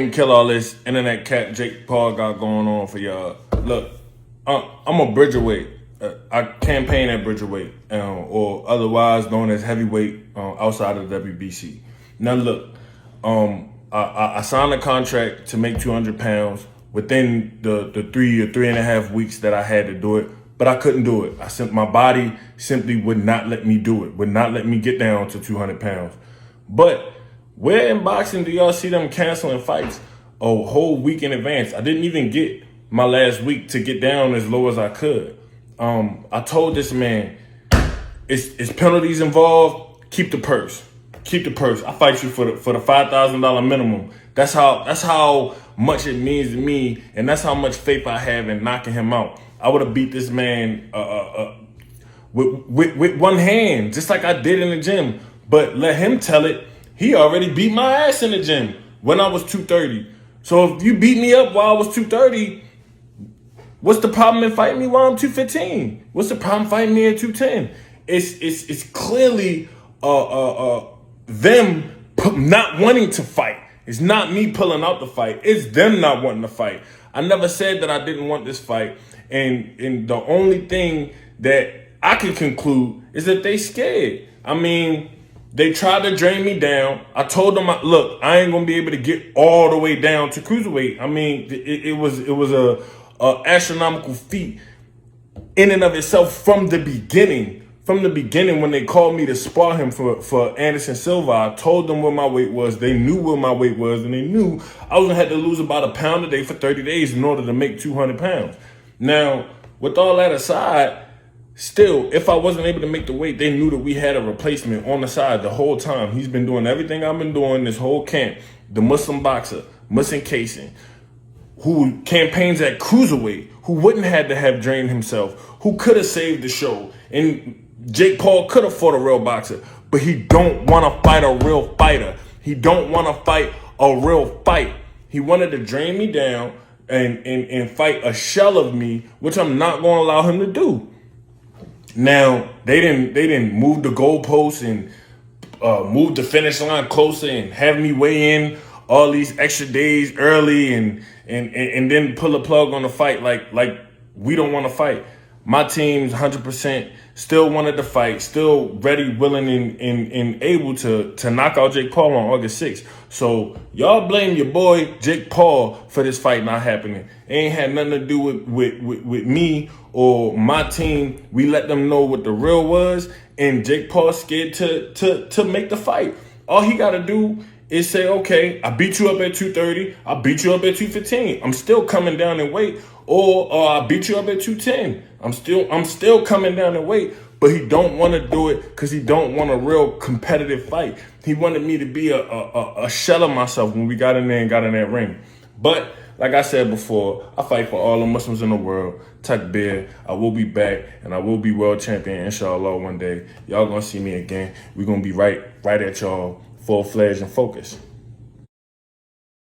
and kill all this internet cat Jake Paul got going on for y'all. Look, I'm a bridgerweight. I campaign at bridgerweight, or otherwise known as heavyweight outside of the WBC. Now look, I signed a contract to make 200 pounds within the 3 or 3.5 weeks that I had to do it, but I couldn't do it. My body simply would not let me do it, would not let me get down to 200 pounds. But where in boxing do y'all see them canceling fights a whole week in advance? I didn't even get my last week to get down as low as I could. I told this man, it's penalties involved. Keep the purse. Keep the purse. I fight you for the $5,000 minimum. That's how much it means to me, and that's how much faith I have in knocking him out. I would have beat this man with one hand, just like I did in the gym. But let him tell it. He already beat my ass in the gym when I was 230. So if you beat me up while I was 230, what's the problem in fighting me while I'm 215? What's the problem fighting me at 210? It's clearly them not wanting to fight. It's not me pulling out the fight. It's them not wanting to fight. I never said that I didn't want this fight. And the only thing that I can conclude is that they scared. I mean, they tried to drain me down. I told them, look, I ain't gonna be able to get all the way down to cruiserweight. I mean, it was a astronomical feat in and of itself from the beginning. From the beginning, when they called me to spar him for Anderson Silva, I told them what my weight was. They knew what my weight was, and they knew I was gonna have to lose about a pound a day for 30 days in order to make 200 pounds. Now, with all that aside, still, if I wasn't able to make the weight, they knew that we had a replacement on the side the whole time. He's been doing everything I've been doing this whole camp. The Muslim boxer, Muslim Kason, who campaigns at cruiserweight, who wouldn't have to have drained himself, who could have saved the show. And Jake Paul could have fought a real boxer, but he don't want to fight a real fighter. He don't want to fight a real fight. He wanted to drain me down and fight a shell of me, which I'm not going to allow him to do. Now, they didn't move the goalposts and move the finish line closer and have me weigh in all these extra days early and then pull a plug on the fight like we don't want to fight. My team's 100% still wanted to fight, still ready, willing, and able to knock out Jake Paul on August 6th. So y'all blame your boy Jake Paul for this fight not happening. It ain't had nothing to do with me or my team. We let them know what the real was, and Jake Paul scared to make the fight. All he got to do is say, okay, I beat you up at 230. I beat you up at 215. I'm still coming down in weight. Or I beat you up at 210. I'm still coming down in weight. But he don't want to do it because he don't want a real competitive fight. He wanted me to be a shell of myself when we got in there and got in that ring. But like I said before, I fight for all the Muslims in the world. Takbir, I will be back, and I will be world champion, inshallah, one day. Y'all gonna see me again. We're gonna be right at y'all, full-fledged and focused.